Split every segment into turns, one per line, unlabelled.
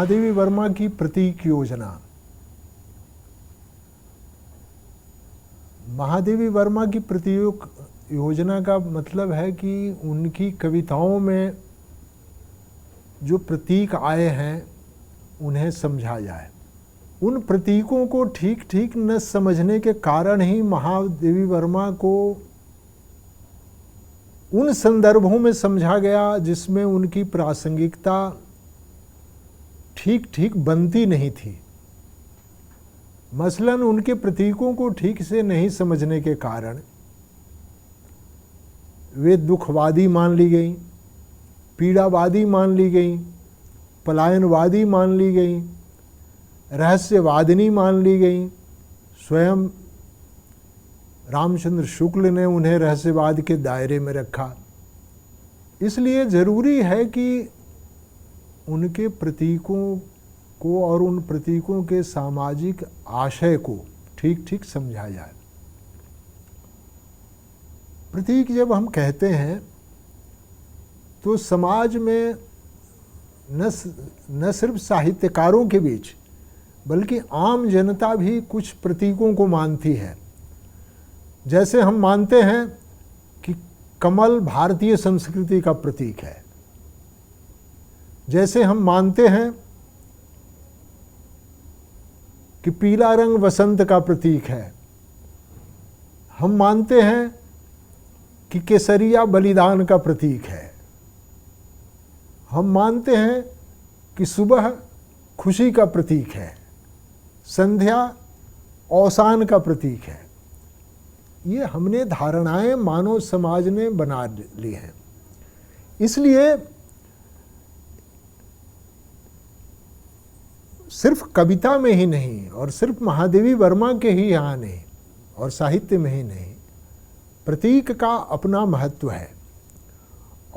महादेवी वर्मा की प्रतीक योजना। महादेवी वर्मा की प्रतीक योजना का मतलब है कि उनकी कविताओं में जो प्रतीक आए हैं उन्हें समझा जाए। उन प्रतीकों को ठीक ठीक न समझने के कारण ही महादेवी वर्मा को उन संदर्भों में समझा गया जिसमें उनकी प्रासंगिकता ठीक ठीक बनती नहीं थी। मसलन उनके प्रतीकों को ठीक से नहीं समझने के कारण वे दुखवादी मान ली गई, पीड़ावादी मान ली गई, पलायनवादी मान ली गई, रहस्यवादिनी मान ली गई। स्वयं रामचंद्र शुक्ल ने उन्हें रहस्यवाद के दायरे में रखा। इसलिए ज़रूरी है कि उनके प्रतीकों को और उन प्रतीकों के सामाजिक आशय को ठीक ठीक समझा जाए। प्रतीक जब हम कहते हैं तो समाज में न सिर्फ साहित्यकारों के बीच बल्कि आम जनता भी कुछ प्रतीकों को मानती है। जैसे हम मानते हैं कि कमल भारतीय संस्कृति का प्रतीक है, जैसे हम मानते हैं कि पीला रंग वसंत का प्रतीक है, हम मानते हैं कि केसरिया बलिदान का प्रतीक है, हम मानते हैं कि सुबह खुशी का प्रतीक है, संध्या अवसान का प्रतीक है। ये हमने धारणाएं मानव समाज ने बना ली हैं। इसलिए सिर्फ कविता में ही नहीं और सिर्फ महादेवी वर्मा के ही यहाँ नहीं और साहित्य में ही नहीं, प्रतीक का अपना महत्व है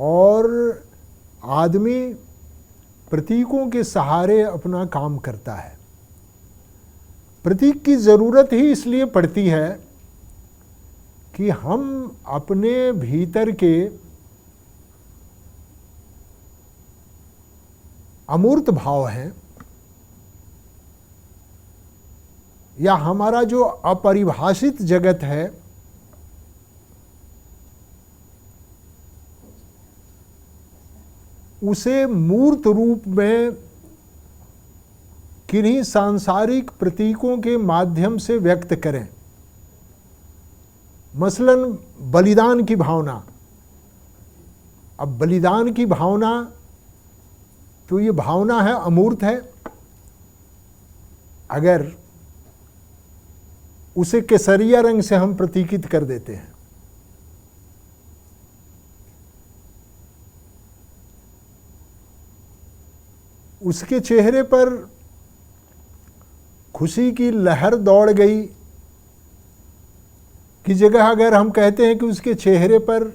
और आदमी प्रतीकों के सहारे अपना काम करता है। प्रतीक की ज़रूरत ही इसलिए पड़ती है कि हम अपने भीतर के अमूर्त भाव हैं या हमारा जो अपरिभाषित जगत है उसे मूर्त रूप में किन्हीं सांसारिक प्रतीकों के माध्यम से व्यक्त करें। मसलन बलिदान की भावना। अब बलिदान की भावना तो ये भावना है, अमूर्त है। अगर उसे केसरिया रंग से हम प्रतीकित कर देते हैं उसके चेहरे पर खुशी की लहर दौड़ गई की जगह अगर हम कहते हैं कि उसके चेहरे पर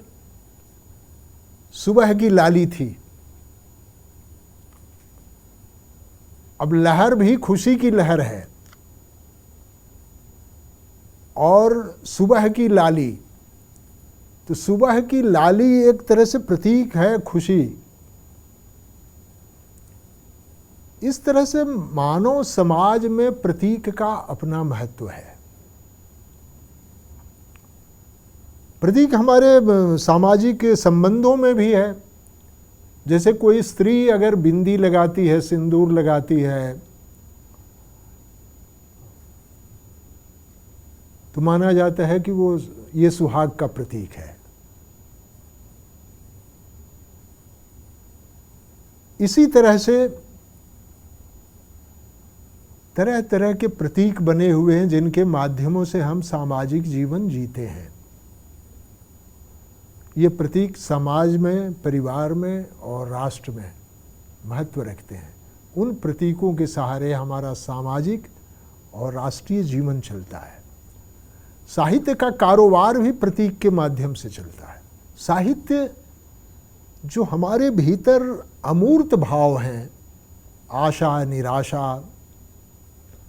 सुबह की लाली थी, अब लहर भी खुशी की लहर है और सुबह की लाली, तो सुबह की लाली एक तरह से प्रतीक है खुशी। इस तरह से मानव समाज में प्रतीक का अपना महत्व है। प्रतीक हमारे सामाजिक संबंधों में भी है। जैसे कोई स्त्री अगर बिंदी लगाती है, सिंदूर लगाती है, तो माना जाता है कि वो ये सुहाग का प्रतीक है। इसी तरह से तरह तरह के प्रतीक बने हुए हैं जिनके माध्यमों से हम सामाजिक जीवन जीते हैं। ये प्रतीक समाज में, परिवार में और राष्ट्र में महत्व रखते हैं। उन प्रतीकों के सहारे हमारा सामाजिक और राष्ट्रीय जीवन चलता है। साहित्य का कारोबार भी प्रतीक के माध्यम से चलता है। साहित्य जो हमारे भीतर अमूर्त भाव हैं, आशा, निराशा,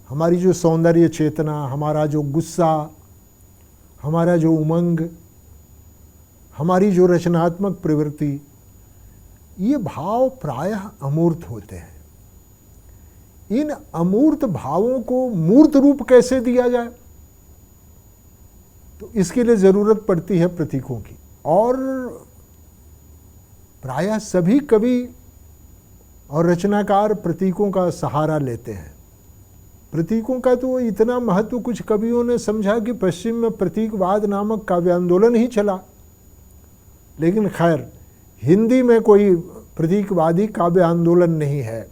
हमारी जो सौंदर्य चेतना, हमारा जो गुस्सा, हमारा जो उमंग, हमारी जो रचनात्मक प्रवृत्ति, ये भाव प्रायः अमूर्त होते हैं। इन अमूर्त भावों को मूर्त रूप कैसे दिया जाए, तो इसके लिए जरूरत पड़ती है प्रतीकों की। और प्रायः सभी कवि और रचनाकार प्रतीकों का सहारा लेते हैं। प्रतीकों का तो इतना महत्व कुछ कवियों ने समझा कि पश्चिम में प्रतीकवाद नामक काव्य आंदोलन ही चला। लेकिन खैर, हिंदी में कोई प्रतीकवादी काव्य आंदोलन नहीं है,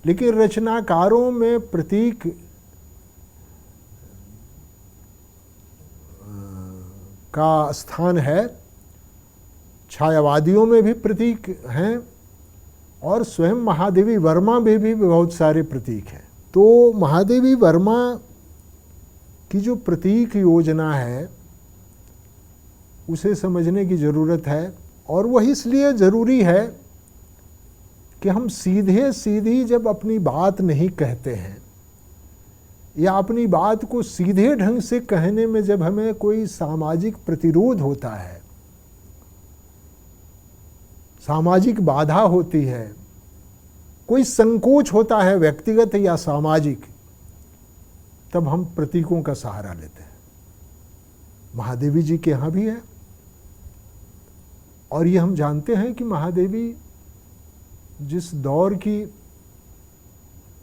लेकिन रचनाकारों में प्रतीक का स्थान है। छायावादियों में भी प्रतीक हैं और स्वयं महादेवी वर्मा में भी बहुत सारे प्रतीक हैं। तो महादेवी वर्मा की जो प्रतीक योजना है उसे समझने की ज़रूरत है, और वह इसलिए ज़रूरी है कि हम सीधे सीधी जब अपनी बात नहीं कहते हैं या अपनी बात को सीधे ढंग से कहने में जब हमें कोई सामाजिक प्रतिरोध होता है, सामाजिक बाधा होती है, कोई संकोच होता है व्यक्तिगत या सामाजिक, तब हम प्रतीकों का सहारा लेते हैं। महादेवी जी के यहाँ भी है, और ये हम जानते हैं कि महादेवी जिस दौर की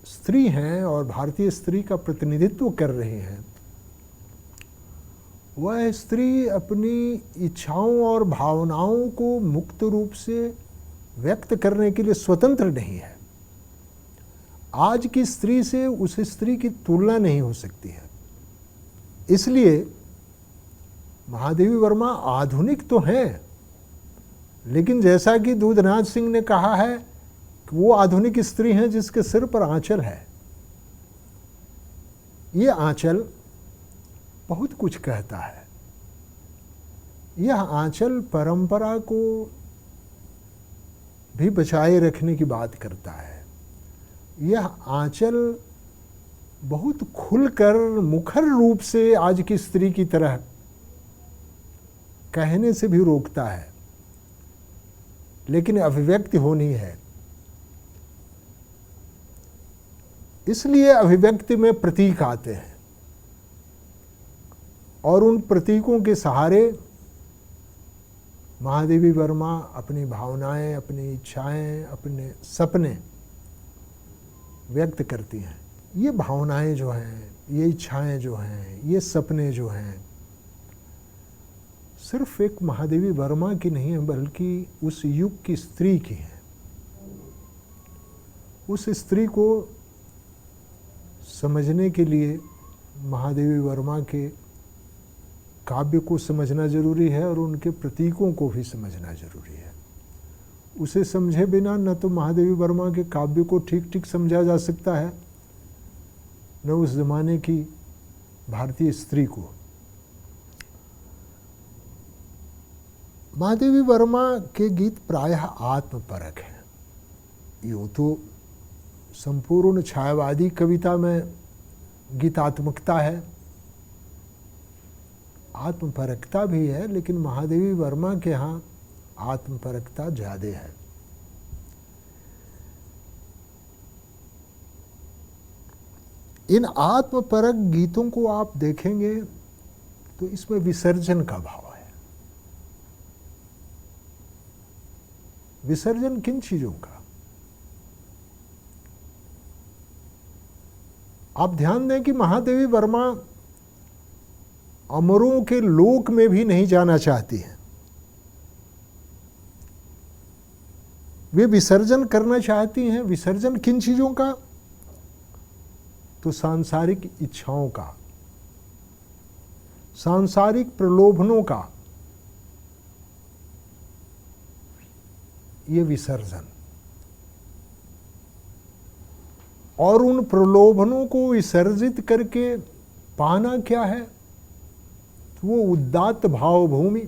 स्त्री हैं और भारतीय स्त्री का प्रतिनिधित्व कर रही हैं, वह स्त्री अपनी इच्छाओं और भावनाओं को मुक्त रूप से व्यक्त करने के लिए स्वतंत्र नहीं है। आज की स्त्री से उस स्त्री की तुलना नहीं हो सकती है। इसलिए महादेवी वर्मा आधुनिक तो हैं, लेकिन जैसा कि दूधनाथ सिंह ने कहा है कि वो आधुनिक स्त्री हैं जिसके सिर पर आंचल है। ये आंचल बहुत कुछ कहता है। यह आंचल परंपरा को भी बचाए रखने की बात करता है। यह आंचल बहुत खुलकर मुखर रूप से आज की स्त्री की तरह कहने से भी रोकता है, लेकिन अभिव्यक्ति होनी है। इसलिए अभिव्यक्ति में प्रतीक आते हैं, और उन प्रतीकों के सहारे महादेवी वर्मा अपनी भावनाएं, अपनी इच्छाएं, अपने सपने व्यक्त करती हैं। ये भावनाएं जो हैं, ये इच्छाएं जो हैं, ये सपने जो हैं, सिर्फ एक महादेवी वर्मा की नहीं है, बल्कि उस युग की स्त्री की है। उस स्त्री को समझने के लिए महादेवी वर्मा के काव्य को समझना जरूरी है, और उनके प्रतीकों को भी समझना जरूरी है। उसे समझे बिना न तो महादेवी वर्मा के काव्य को ठीक ठीक समझा जा सकता है, न उस जमाने की भारतीय स्त्री को। महादेवी वर्मा के गीत प्रायः आत्मपरक हैं। यूँ तो संपूर्ण छायावादी कविता में गीतात्मकता है, आत्मपरकता भी है, लेकिन महादेवी वर्मा के यहाँ आत्मपरकता ज़्यादा है। इन आत्मपरक गीतों को आप देखेंगे तो इसमें विसर्जन का भाव है। विसर्जन किन चीजों का? आप ध्यान दें कि महादेवी वर्मा अमरों के लोक में भी नहीं जाना चाहती हैं। वे विसर्जन करना चाहती हैं। विसर्जन किन चीजों का? तो सांसारिक इच्छाओं का, सांसारिक प्रलोभनों का ये विसर्जन। और उन प्रलोभनों को विसर्जित करके पाना क्या है? तो वो उदात्त भाव भूमि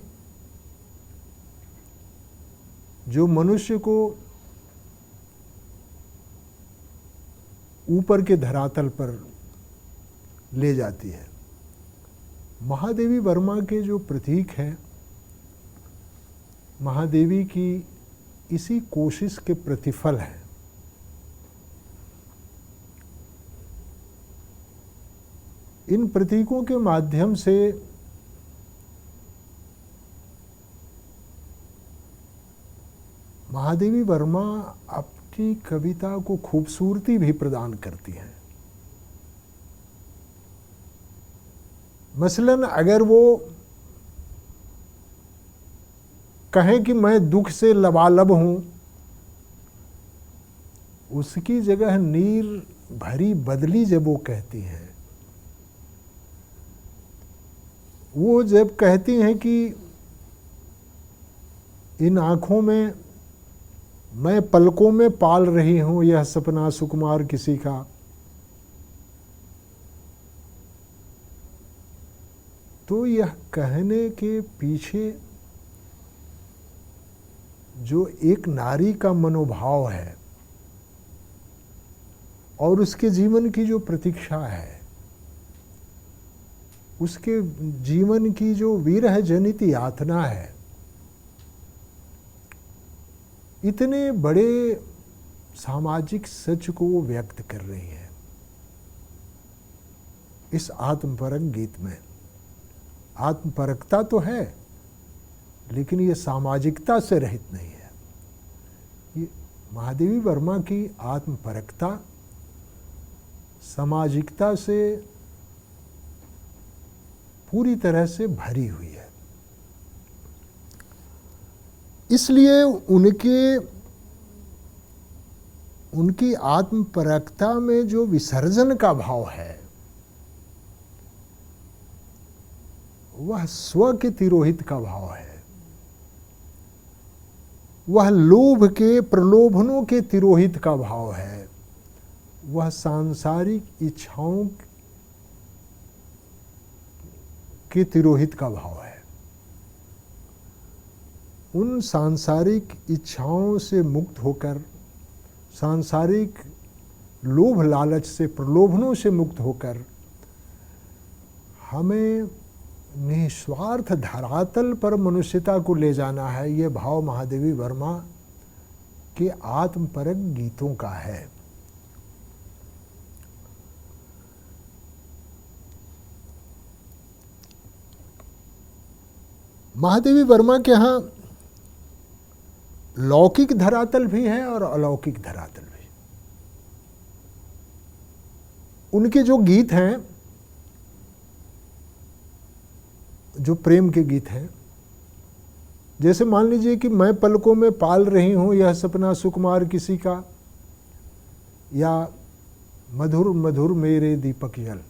जो मनुष्य को ऊपर के धरातल पर ले जाती है। महादेवी वर्मा के जो प्रतीक हैं, महादेवी की इसी कोशिश के प्रतिफल हैं। इन प्रतीकों के माध्यम से महादेवी वर्मा अपनी कविता को खूबसूरती भी प्रदान करती हैं। मसलन अगर वो कहें कि मैं दुख से लबालब हूं, उसकी जगह नीर भरी बदली जब वो कहती हैं, वो जब कहती हैं कि इन आँखों में मैं पलकों में पाल रही हूँ यह सपना सुकुमार किसी का, तो यह कहने के पीछे जो एक नारी का मनोभाव है और उसके जीवन की जो प्रतीक्षा है, उसके जीवन की जो विरह जनित यातना है, इतने बड़े सामाजिक सच को वो व्यक्त कर रही है इस आत्मपरक गीत में। आत्मपरकता तो है, लेकिन ये सामाजिकता से रहित नहीं है। ये महादेवी वर्मा की आत्मपरकता सामाजिकता से पूरी तरह से भरी हुई है। इसलिए उनकी आत्मपरकता में जो विसर्जन का भाव है, वह स्व के तिरोहित का भाव है। वह लोभ के प्रलोभनों के तिरोहित का भाव है। वह सांसारिक इच्छाओं के तिरोहित का भाव है। उन सांसारिक इच्छाओं से मुक्त होकर, सांसारिक लोभ लालच से, प्रलोभनों से मुक्त होकर हमें निस्वार्थ धरातल पर मनुष्यता को ले जाना है। ये भाव महादेवी वर्मा के आत्मपरक गीतों का है। महादेवी वर्मा के यहाँ लौकिक धरातल भी है और अलौकिक धरातल भी। उनके जो गीत हैं, जो प्रेम के गीत हैं, जैसे मान लीजिए कि मैं पलकों में पाल रही हूं यह सपना सुकुमार किसी का, या मधुर मधुर मेरे दीपक जल,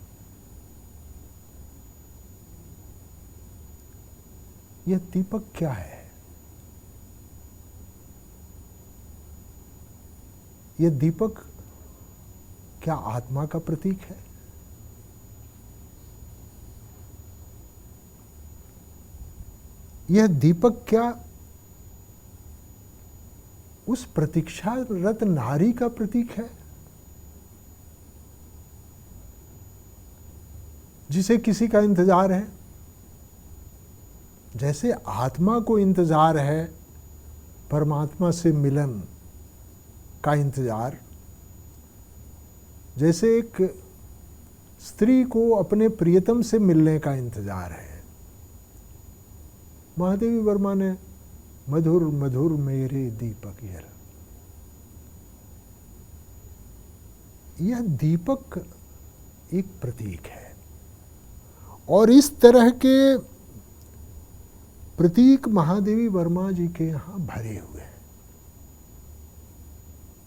यह दीपक क्या है? यह दीपक क्या आत्मा का प्रतीक है? यह दीपक क्या उस प्रतीक्षारत नारी का प्रतीक है जिसे किसी का इंतजार है? जैसे आत्मा को इंतजार है परमात्मा से मिलन का इंतजार, जैसे एक स्त्री को अपने प्रियतम से मिलने का इंतजार है, महादेवी वर्मा ने मधुर मधुर मेरे दीपक जल, यह दीपक एक प्रतीक है। और इस तरह के प्रतीक महादेवी वर्मा जी के यहाँ भरे हुए हैं।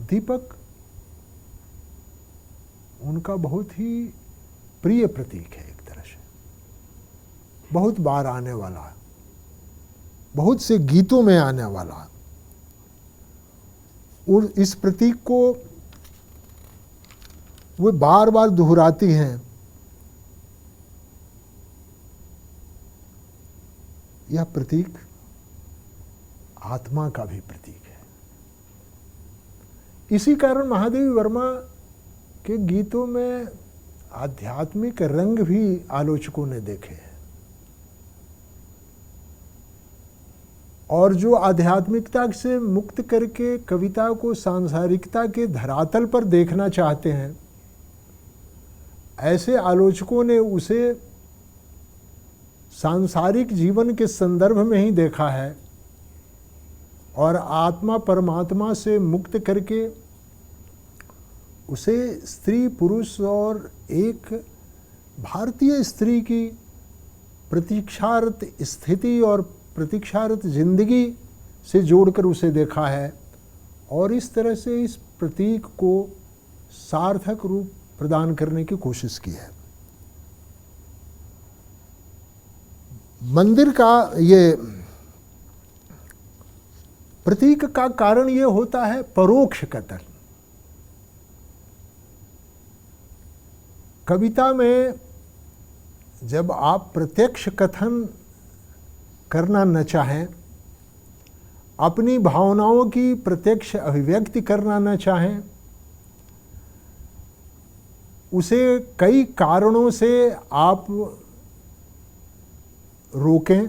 दीपक उनका बहुत ही प्रिय प्रतीक है, एक तरह से बहुत बार आने वाला, बहुत से गीतों में आने वाला। और इस प्रतीक को वे बार बार दोहराती हैं। यह प्रतीक आत्मा का भी प्रतीक है। इसी कारण महादेवी वर्मा के गीतों में आध्यात्मिक रंग भी आलोचकों ने देखे हैं। और जो आध्यात्मिकता से मुक्त करके कविता को सांसारिकता के धरातल पर देखना चाहते हैं, ऐसे आलोचकों ने उसे सांसारिक जीवन के संदर्भ में ही देखा है और आत्मा परमात्मा से मुक्त करके उसे स्त्री पुरुष और एक भारतीय स्त्री की प्रतीक्षारत स्थिति और प्रतीक्षारत जिंदगी से जोड़कर उसे देखा है और इस तरह से इस प्रतीक को सार्थक रूप प्रदान करने की कोशिश की है। मंदिर का ये प्रतीक का कारण ये होता है परोक्ष कथन। कविता में जब आप प्रत्यक्ष कथन करना न चाहें, अपनी भावनाओं की प्रत्यक्ष अभिव्यक्ति करना न चाहें, उसे कई कारणों से आप रोकें।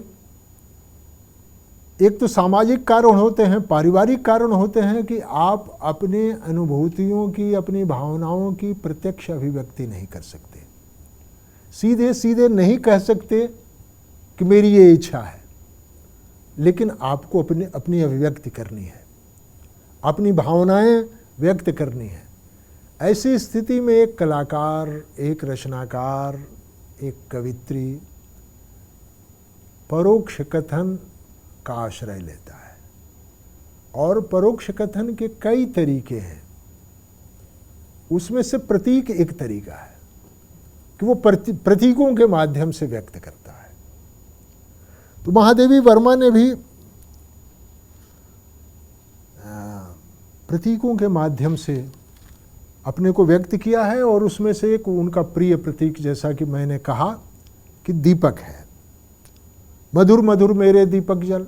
एक तो सामाजिक कारण होते हैं, पारिवारिक कारण होते हैं कि आप अपने अनुभूतियों की, अपनी भावनाओं की प्रत्यक्ष अभिव्यक्ति नहीं कर सकते, सीधे सीधे नहीं कह सकते कि मेरी ये इच्छा है, लेकिन आपको अपनी अभिव्यक्ति करनी है, अपनी भावनाएं व्यक्त करनी है। ऐसी स्थिति में एक कलाकार, एक रचनाकार, एक कवित्री परोक्ष कथन का आश्रय लेता है और परोक्ष कथन के कई तरीके हैं। उसमें से प्रतीक एक तरीका है कि वो प्रतीकों के माध्यम से व्यक्त करता है। तो महादेवी वर्मा ने भी प्रतीकों के माध्यम से अपने को व्यक्त किया है और उसमें से एक उनका प्रिय प्रतीक, जैसा कि मैंने कहा, कि दीपक है। मधुर मधुर मेरे दीपक जल,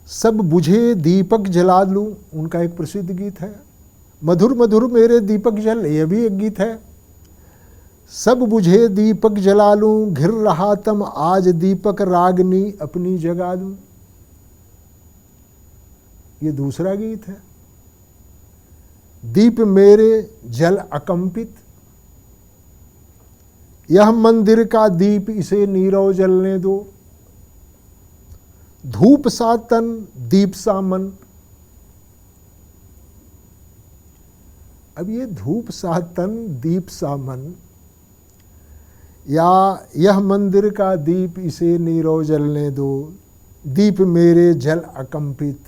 सब बुझे दीपक जला लूं, उनका एक प्रसिद्ध गीत है। मधुर मधुर मेरे दीपक जल, यह भी एक गीत है। सब बुझे दीपक जला लूं, घिर रहा तम आज दीपक रागनी अपनी जगा दूं, ये दूसरा गीत है। दीप मेरे जल अकंपित, यह मंदिर का दीप इसे नीरव जलने दो, धूप सा तन दीप सा मन। अब ये धूप सा तन दीप सा मन या यह मंदिर का दीप इसे नीरव जलने दो, दीप मेरे जल अकंपित,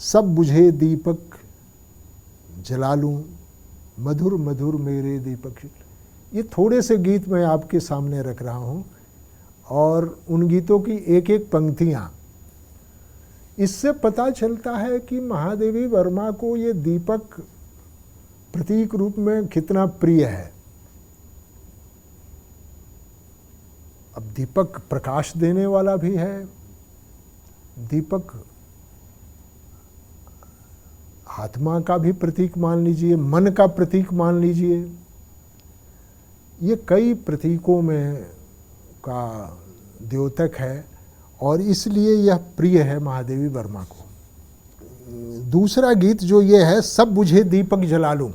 सब बुझे दीपक जला लूं, मधुर मधुर मेरे दीपक। ये थोड़े से गीत मैं आपके सामने रख रहा हूँ और उन गीतों की एक एक पंक्तियाँ, इससे पता चलता है कि महादेवी वर्मा को ये दीपक प्रतीक रूप में कितना प्रिय है। अब दीपक प्रकाश देने वाला भी है, दीपक आत्मा का भी प्रतीक मान लीजिए, मन का प्रतीक मान लीजिए। ये कई प्रतीकों में का द्योतक है और इसलिए यह प्रिय है महादेवी वर्मा को। दूसरा गीत जो ये है, सब बुझे दीपक जला लूं,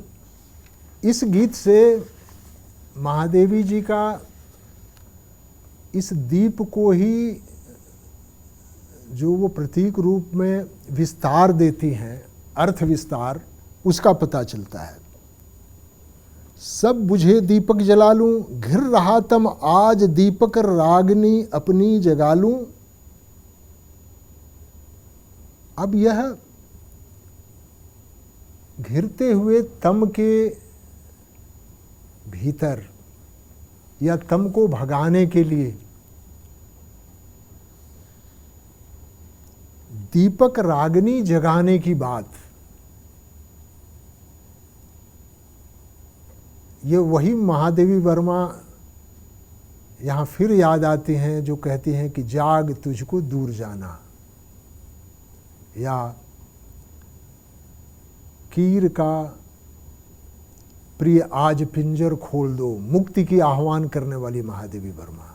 इस गीत से महादेवी जी का इस दीप को ही जो वो प्रतीक रूप में विस्तार देती हैं, अर्थ विस्तार, उसका पता चलता है। सब बुझे दीपक जला लूं, घिर रहा तम आज दीपक रागनी अपनी जगा लूं। अब यह घिरते हुए तम के भीतर या तम को भगाने के लिए दीपक रागनी जगाने की बात, ये वही महादेवी वर्मा यहाँ फिर याद आती हैं जो कहती हैं कि जाग तुझको दूर जाना, या कीर का प्रिय आज पिंजर खोल दो, मुक्ति की आह्वान करने वाली महादेवी वर्मा।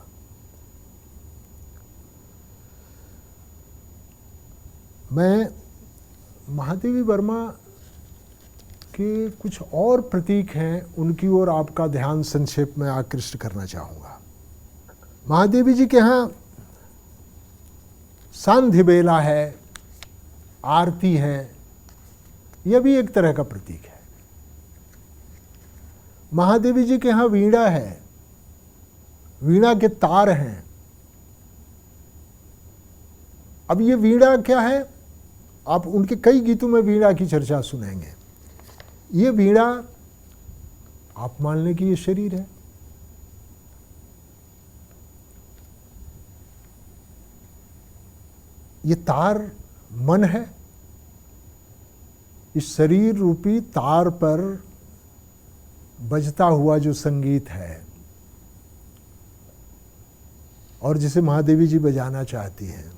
मैं महादेवी वर्मा कि कुछ और प्रतीक हैं, उनकी ओर आपका ध्यान संक्षेप में आकृष्ट करना चाहूँगा। महादेवी जी के यहाँ सांध्य बेला है, आरती है, यह भी एक तरह का प्रतीक है। महादेवी जी के यहाँ वीणा है, वीणा के तार हैं। अब ये वीणा क्या है, आप उनके कई गीतों में वीणा की चर्चा सुनेंगे। ये वीणा आप मान लें कि ये शरीर है, ये तार मन है। इस शरीर रूपी तार पर बजता हुआ जो संगीत है और जिसे महादेवी जी बजाना चाहती हैं,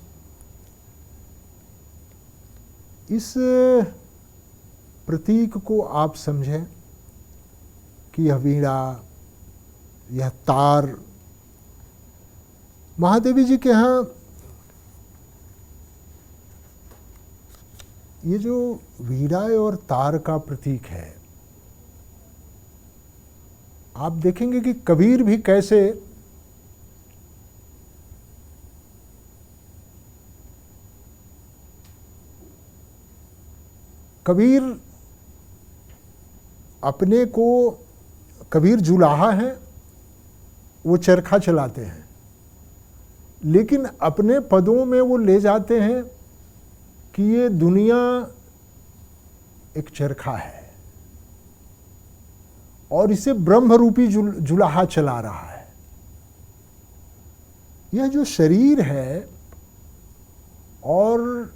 इस प्रतीक को आप समझें कि यह वीणा, यह तार महादेवी जी के यहाँ ये जो वीणा और तार का प्रतीक है, आप देखेंगे कि कबीर भी कैसे कबीर अपने को, कबीर जुलाहा हैं, वो चरखा चलाते हैं, लेकिन अपने पदों में वो ले जाते हैं कि ये दुनिया एक चरखा है और इसे ब्रह्म रूपी जुलाहा चला रहा है। यह जो शरीर है और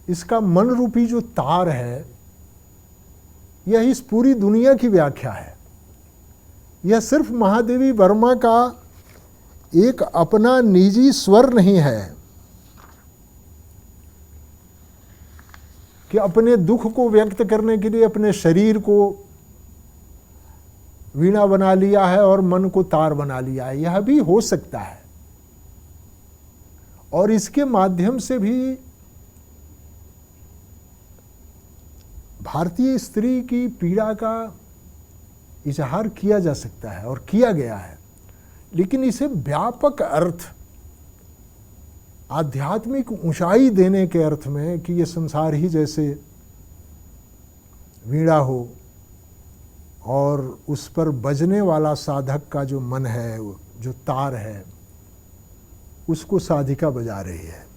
इसका मन रूपी जो तार है, यह इस पूरी दुनिया की व्याख्या है। यह सिर्फ महादेवी वर्मा का एक अपना निजी स्वर नहीं है कि अपने दुख को व्यक्त करने के लिए अपने शरीर को वीणा बना लिया है और मन को तार बना लिया है। यह भी हो सकता है और इसके माध्यम से भी भारतीय स्त्री की पीड़ा का इजहार किया जा सकता है और किया गया है, लेकिन इसे व्यापक अर्थ, आध्यात्मिक ऊंचाई देने के अर्थ में कि ये संसार ही जैसे वीणा हो और उस पर बजने वाला साधक का जो मन है, जो तार है, उसको साधिका बजा रही है।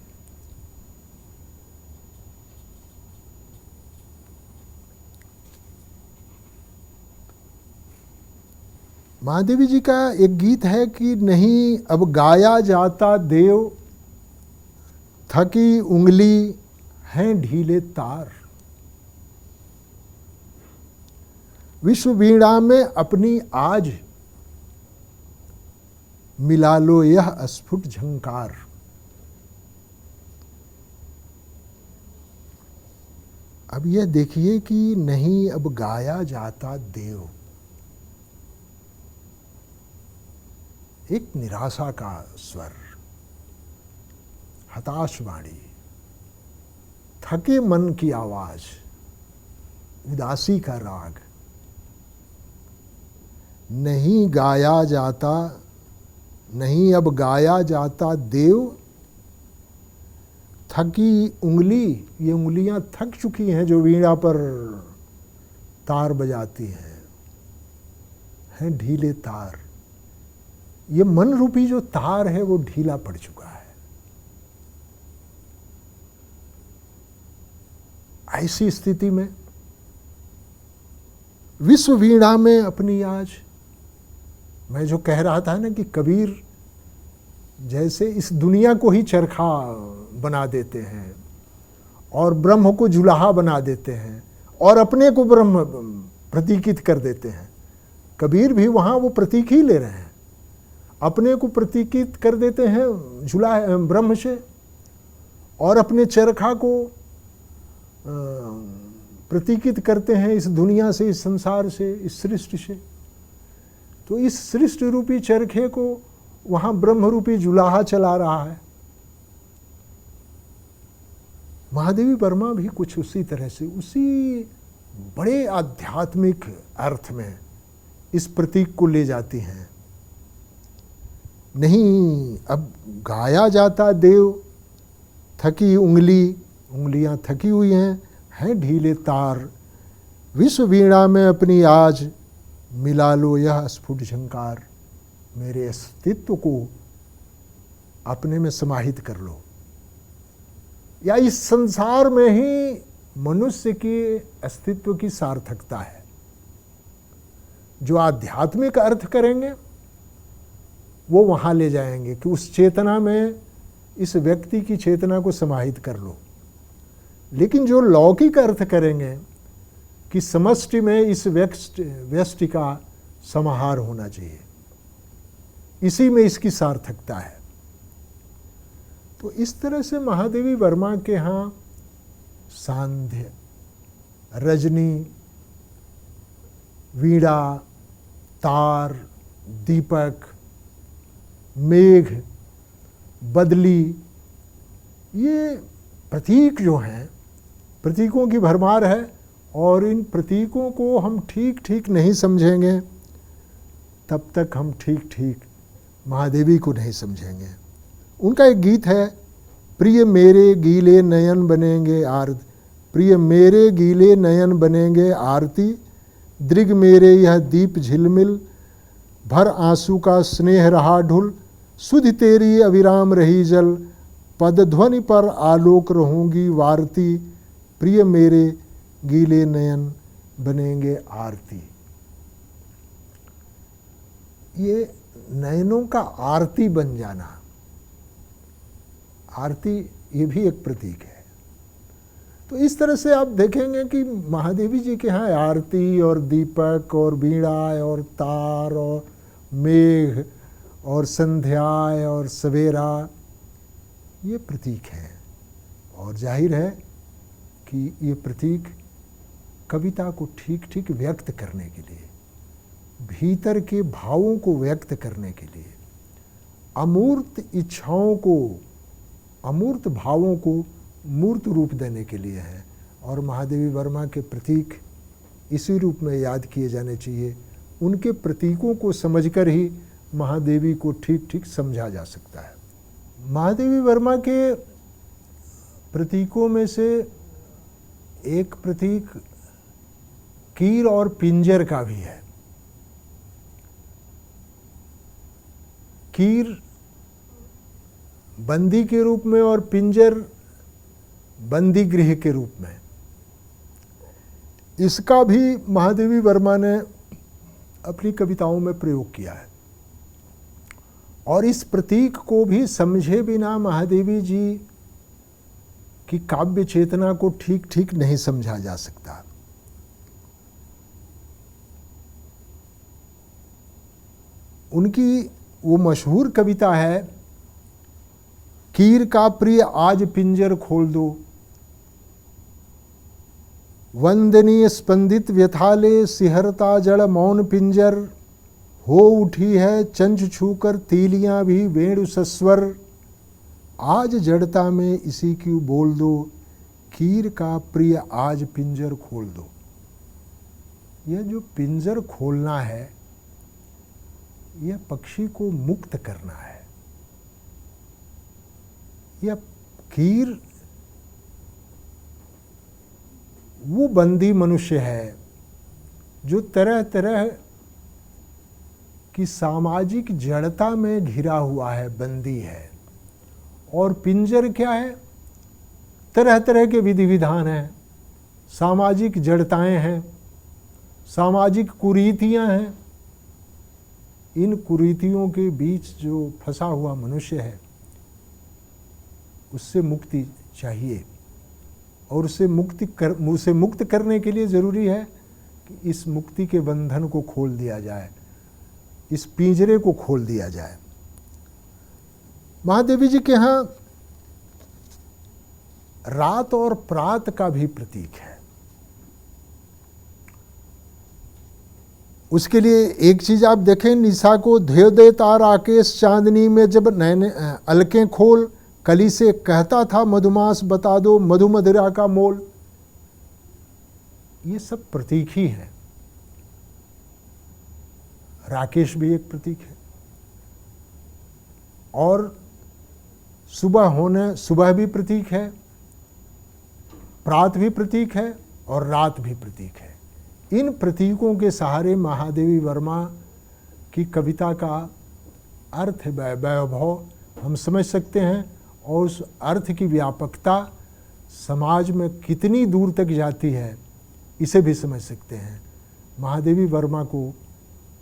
महादेवी जी का एक गीत है कि नहीं अब गाया जाता देव, थकी उंगली हैं ढीले तार। विश्व वीणा में अपनी आज मिला लो यह अस्फुट झंकार। अब यह देखिए कि नहीं अब गाया जाता देव, एक निराशा का स्वर, हताश वाणी, थके मन की आवाज, उदासी का राग। नहीं गाया जाता, नहीं अब गाया जाता देव, थकी उंगली, ये उंगलियां थक चुकी हैं जो वीणा पर तार बजाती हैं ढीले तार। ये मन रूपी जो तार है वो ढीला पड़ चुका है। ऐसी स्थिति में विश्व वीणा में अपनी आज, मैं जो कह रहा था ना कि कबीर जैसे इस दुनिया को ही चरखा बना देते हैं और ब्रह्म को जुलाहा बना देते हैं और अपने को ब्रह्म प्रतीकित कर देते हैं, कबीर भी वहाँ वो प्रतीक ही ले रहे हैं। अपने को प्रतीकित कर देते हैं जुला ब्रह्म से और अपने चरखा को प्रतीकित करते हैं इस दुनिया से, इस संसार से, इस सृष्टि से। तो इस सृष्टि रूपी चरखे को वहाँ ब्रह्म रूपी जुलाहा चला रहा है। महादेवी वर्मा भी कुछ उसी तरह से, उसी बड़े आध्यात्मिक अर्थ में इस प्रतीक को ले जाती हैं। नहीं अब गाया जाता देव थकी उंगलियां थकी हुई हैं ढीले तार, विश्व वीणा में अपनी आज मिला लो यह स्फुट झंकार, मेरे अस्तित्व को अपने में समाहित कर लो। या इस संसार में ही मनुष्य के अस्तित्व की सार्थकता है। जो आध्यात्मिक अर्थ करेंगे वो वहां ले जाएंगे कि उस चेतना में इस व्यक्ति की चेतना को समाहित कर लो। लेकिन जो लौकिक अर्थ करेंगे कि समष्टि में इस व्यष्टि का समाहार होना चाहिए, इसी में इसकी सार्थकता है। तो इस तरह से महादेवी वर्मा के यहाँ सांध्य, रजनी, वीणा, तार, दीपक, मेघ, बदली, ये प्रतीक जो हैं, प्रतीकों की भरमार है। और इन प्रतीकों को हम ठीक ठीक नहीं समझेंगे तब तक हम ठीक ठीक महादेवी को नहीं समझेंगे। उनका एक गीत है, प्रिय मेरे गीले नयन बनेंगे आरती, प्रिय मेरे गीले नयन बनेंगे आरती, दृग मेरे यह दीप झिलमिल, भर आंसू का स्नेह रहा ढुल, सुधि तेरी अविराम रही जल, पद ध्वनि पर आलोक रहूंगी वारती, प्रिय मेरे गीले नयन बनेंगे आरती। ये नयनों का आरती बन जाना, आरती ये भी एक प्रतीक है। तो इस तरह से आप देखेंगे कि महादेवी जी के यहाँ आरती और दीपक और वीणा और तार और मेघ और संध्या और सवेरा ये प्रतीक हैं। और जाहिर है कि ये प्रतीक कविता को ठीक ठीक व्यक्त करने के लिए, भीतर के भावों को व्यक्त करने के लिए, अमूर्त इच्छाओं को, अमूर्त भावों को मूर्त रूप देने के लिए है। और महादेवी वर्मा के प्रतीक इसी रूप में याद किए जाने चाहिए। उनके प्रतीकों को समझकर ही महादेवी को ठीक ठीक समझा जा सकता है। महादेवी वर्मा के प्रतीकों में से एक प्रतीक कीर और पिंजर का भी है। कीर बंदी के रूप में और पिंजर बंदी गृह के रूप में। इसका भी महादेवी वर्मा ने अपनी कविताओं में प्रयोग किया है। और इस प्रतीक को भी समझे बिना महादेवी जी की काव्य चेतना को ठीक ठीक नहीं समझा जा सकता। उनकी वो मशहूर कविता है, कीर का प्रिय आज पिंजर खोल दो, वंदनीय स्पंदित व्यथाले सिहरता जड़ मौन पिंजर, हो उठी है चंच छूकर तीलियां भी वेणु सस्वर, आज जड़ता में इसी की बोल दो, कीर का प्रिय आज पिंजर खोल दो। यह जो पिंजर खोलना है, यह पक्षी को मुक्त करना है। यह कीर वो बंदी मनुष्य है जो तरह तरह की सामाजिक जड़ता में घिरा हुआ है, बंदी है। और पिंजर क्या है? तरह तरह के विधि विधान हैं, सामाजिक जड़ताएं हैं, सामाजिक कुरीतियां हैं। इन कुरीतियों के बीच जो फंसा हुआ मनुष्य है, उससे मुक्ति चाहिए। और उसे मुक्त करने के लिए ज़रूरी है कि इस मुक्ति के बंधन को खोल दिया जाए, इस पिंजरे को खोल दिया जाए। महादेवी जी के यहाँ रात और प्रात का भी प्रतीक है। उसके लिए एक चीज आप देखें, निशा को ध्येय दे तार आकेश चांदनी में जब नैने अलकें खोल, कली से कहता था मधुमास बता दो मधु मदिरा का मोल। ये सब प्रतीक ही हैं। राकेश भी एक प्रतीक है, और सुबह भी प्रतीक है, प्रात भी प्रतीक है और रात भी प्रतीक है। इन प्रतीकों के सहारे महादेवी वर्मा की कविता का अर्थ वैभव हम समझ सकते हैं, और उस अर्थ की व्यापकता समाज में कितनी दूर तक जाती है इसे भी समझ सकते हैं। महादेवी वर्मा को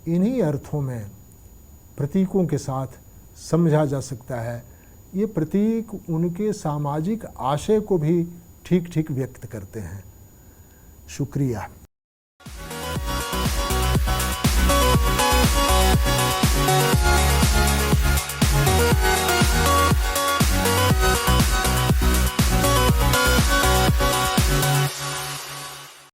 इन्हीं अर्थों में प्रतीकों के साथ समझा जा सकता है। ये प्रतीक उनके सामाजिक आशय को भी ठीक ठीक व्यक्त करते हैं। शुक्रिया।